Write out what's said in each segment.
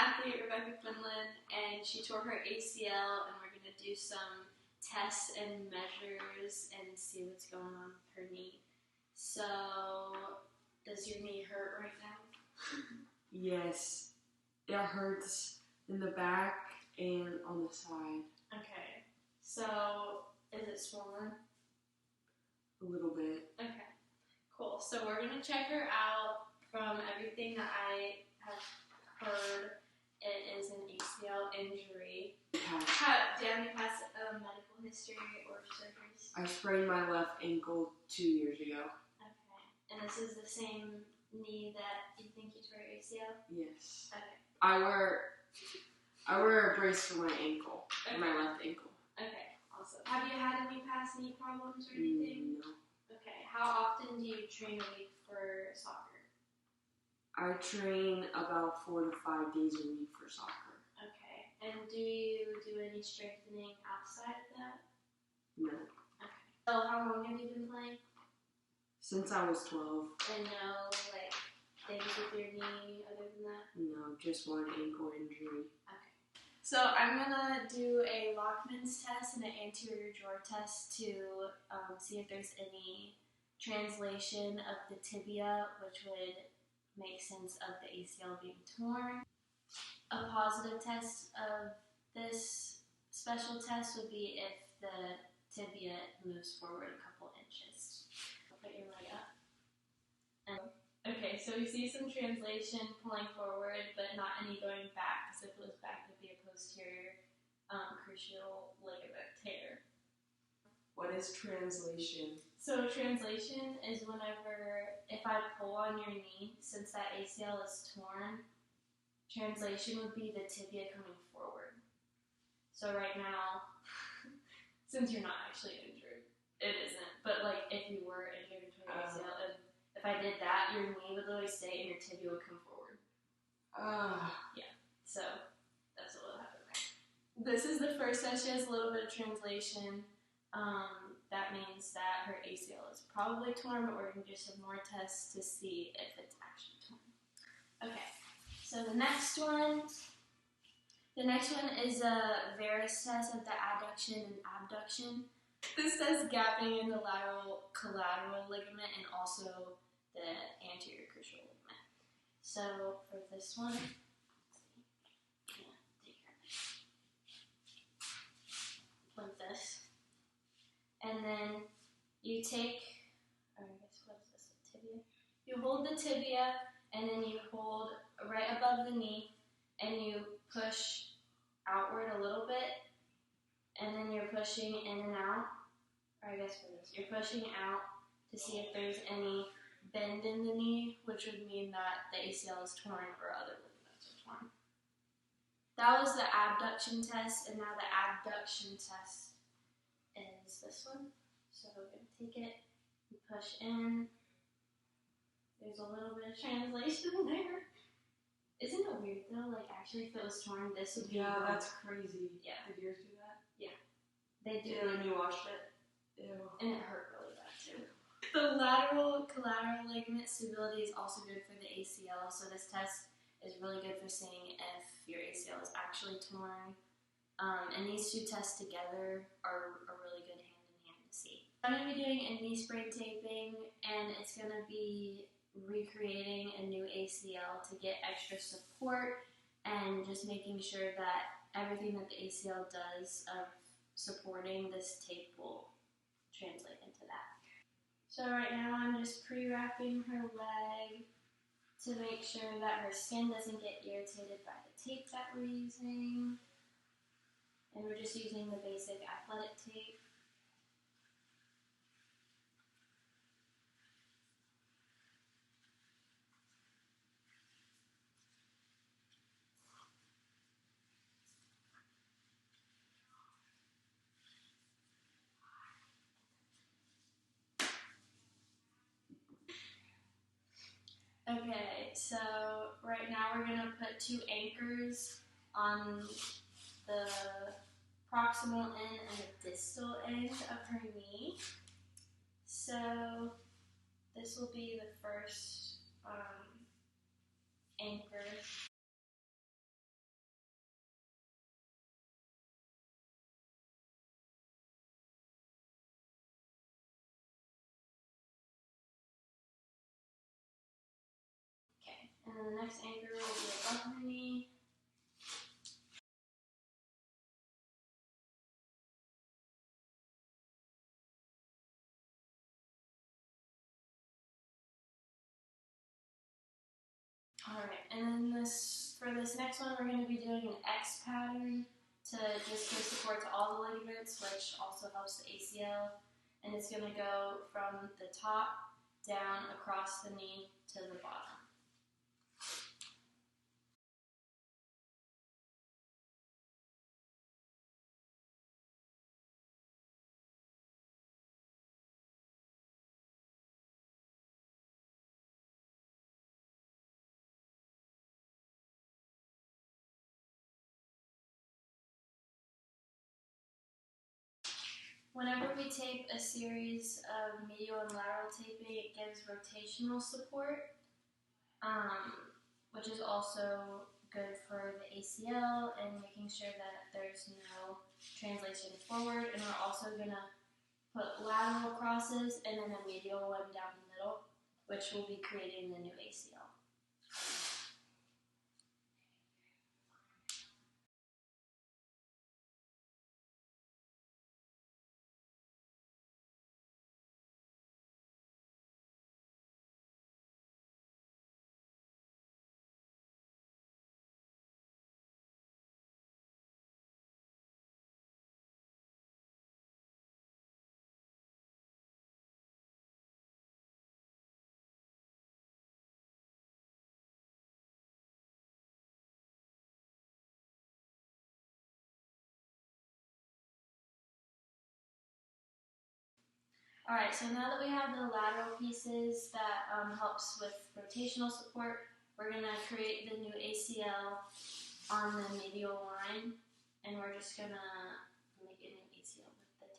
athlete, Rebecca Quinlan, and she tore her ACL, and we're going to do some tests and measures and see what's going on with her knee. So, does your knee hurt right now? Yes, it hurts in the back and on the side. Okay, so is it swollen? A little bit. Okay, cool. So we're going to check her out. From everything that I have heard, it is an ACL injury. Do you have any past medical history or surgeries? I sprained my left ankle 2 years ago. Okay. And this is the same knee that you think you tore your ACL? Yes. Okay. I wear a brace for my ankle, okay. my left ankle. Okay, awesome. Have you had any past knee problems or anything? No. Okay. How often do you train a week for soccer? I train about 4 to 5 days a week for soccer. Okay. And do you do any strengthening outside of that? No. Okay. So how long have you been playing? Since I was 12. And no, like, things with your knee other than that? No, just one ankle injury. Okay. So I'm going to do a Lockman's test and an anterior drawer test to see if there's any translation of the tibia, which would make sense of the ACL being torn. A positive test of this special test would be if the tibia moves forward a couple inches. Put your leg up. Okay, so we see some translation pulling forward, but not any going back, because if it was back, it would be a posterior cruciate ligament tear. What is translation? So translation is whenever, if I pull on your knee, since that ACL is torn, translation would be the tibia coming forward. So right now, since you're not actually injured, it isn't, but like if you were injured and tore your ACL, if I did that, your knee would literally stay and your tibia would come forward. Yeah, so that's what will happen there. This is the first test. She has a little bit of translation. That means that her ACL is probably torn, but we're going to do some more tests to see if it's actually torn. Okay, so the next one is a varus test of the adduction and abduction. This says gapping in the lateral collateral ligament and also the anterior cruciate ligament. So for this one, like this. And then you take, or I guess what is this, a tibia? You hold the tibia, and then you hold right above the knee, and you push outward a little bit, and then you're pushing in and out, or I guess for this, you're pushing out to see if there's any bend in the knee, which would mean that the ACL is torn or other ligaments are torn. That was the abduction test, and now the abduction test is this one. So we're going to take it and push in. There's a little bit of translation there. Isn't it weird though? Like actually if it was torn, this would be Yeah, that's crazy. Yeah. Did yours do that? Yeah. They do. Yeah, when you washed it? Ew. And it hurt really bad too. The lateral collateral ligament stability is also good for the ACL, so this test is really good for seeing if your ACL is actually torn. And these two tests together are really good hand in hand to see. I'm going to be doing a knee sprain taping, and it's going to be recreating a new ACL to get extra support and just making sure that everything that the ACL does of supporting this tape will translate into that. So right now I'm just pre-wrapping her leg to make sure that her skin doesn't get irritated by the tape that we're using. And we're just using the basic athletic tape. Okay, so right now we're going to put 2 anchors on the proximal end and the distal end of her knee. So this will be the first anchor. then the next anchor will be above her knee. Alright, and then for this next one, we're going to be doing an X pattern to just give support to all the ligaments, which also helps the ACL. And it's going to go from the top down across the knee to the bottom. Whenever we tape a series of medial and lateral taping, it gives rotational support, which is also good for the ACL and making sure that there's no translation forward. And we're also going to put lateral crosses and then a medial one down the middle, which will be creating the new ACL. Alright, so now that we have the lateral pieces that helps with rotational support, we're going to create the new ACL on the medial line, and we're just going to make a new ACL with the tape.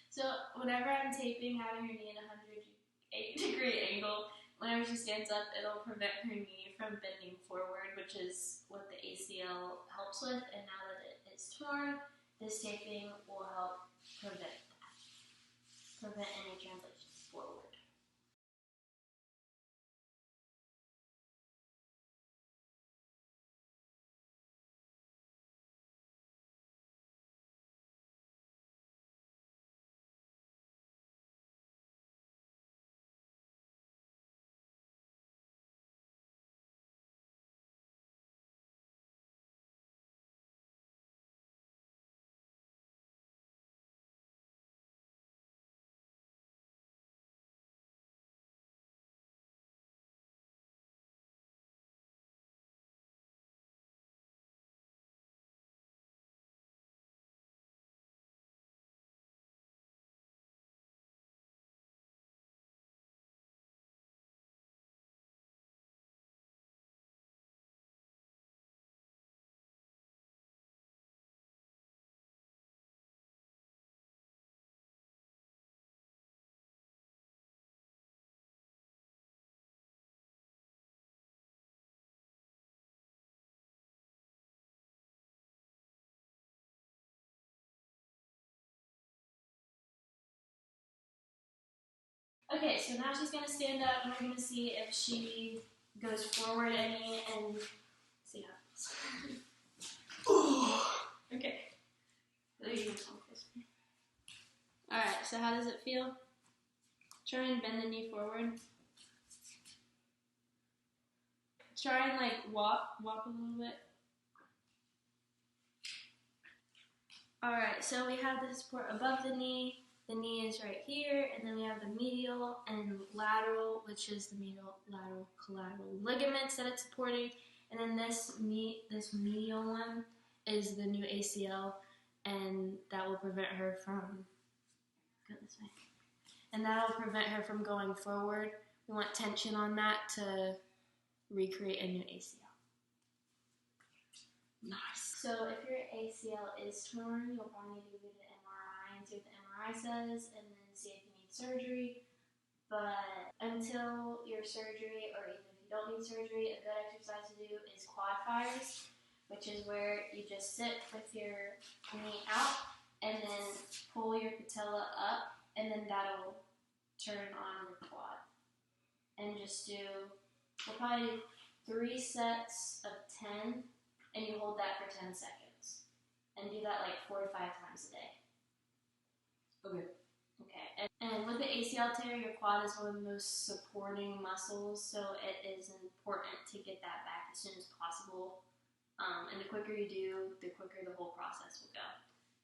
So whenever I'm taping, having her knee at a 108-degree angle, whenever she stands up, it'll prevent her knee from bending forward, which is what the ACL helps with. And now that it is torn, this taping will help prevent that, prevent any translations forward. Okay, so now she's going to stand up, and we're going to see if she goes forward any, and see how it feels. Okay. There you go. Alright, so how does it feel? Try and bend the knee forward. Try and like walk a little bit. Alright, so we have the support above the knee is right here, and then we have the medial and lateral, which is the medial, lateral, collateral ligaments that it's supporting, and then this medial one is the new ACL, and that will prevent her from, go this way, and that will prevent her from going forward. We want tension on that to recreate a new ACL. Nice. So if your ACL is torn, you'll probably need to go to the MRI and see what the MRI says, and then see if you need surgery. But until your surgery, or even if you don't need surgery, a good exercise to do is quad fires, which is where you just sit with your knee out and then pull your patella up, and then that'll turn on your quad. And just we'll probably do 3 sets of 10, and you hold that for 10 seconds. And do that like 4 to 5 times a day. Okay. Okay. And with the ACL tear, your quad is one of the most supporting muscles, so it is important to get that back as soon as possible. And the quicker you do, the quicker the whole process will go.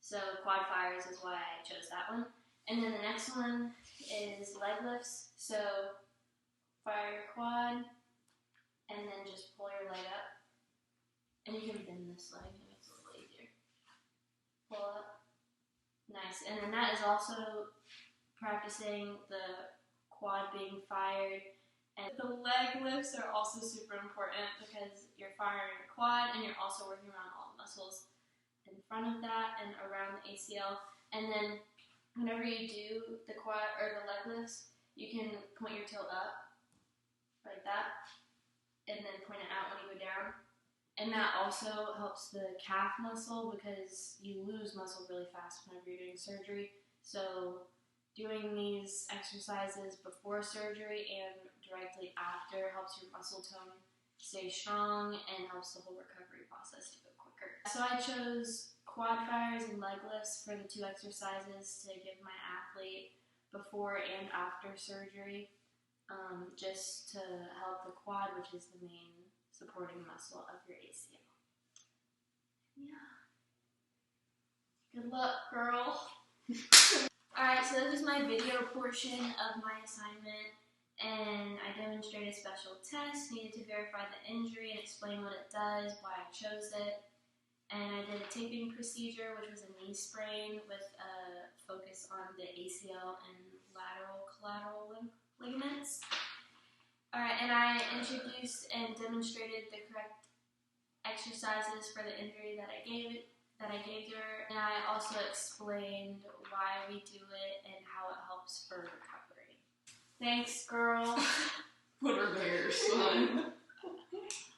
So quad fires is why I chose that one. And then the next one is leg lifts. So fire your quad, and then just pull your leg up. And you can bend this leg, it makes it a little easier. Pull up. Nice. And then that is also practicing the quad being fired. And the leg lifts are also super important because you're firing your quad and you're also working around all the muscles in front of that and around the ACL. And then whenever you do the quad or the leg lifts, you can point your toe up like that, and then point it out when you go down. And that also helps the calf muscle because you lose muscle really fast whenever you're doing surgery. So doing these exercises before surgery and directly after helps your muscle tone stay strong and helps the whole recovery process to go quicker. So I chose quad fires and leg lifts for the 2 exercises to give my athlete before and after surgery, just to help the quad, which is the main supporting muscle of your ACL. Yeah. Good luck, girl. Alright, so this is my video portion of my assignment, and I demonstrated a special test, needed to verify the injury and explain what it does, why I chose it. And I did a taping procedure, which was a knee sprain with a focus on the ACL and lateral collateral ligaments. Alright, and I introduced and demonstrated the correct exercises for the injury that I gave her, and I also explained why we do it and how it helps for recovery. Thanks, girl. Put her there, son.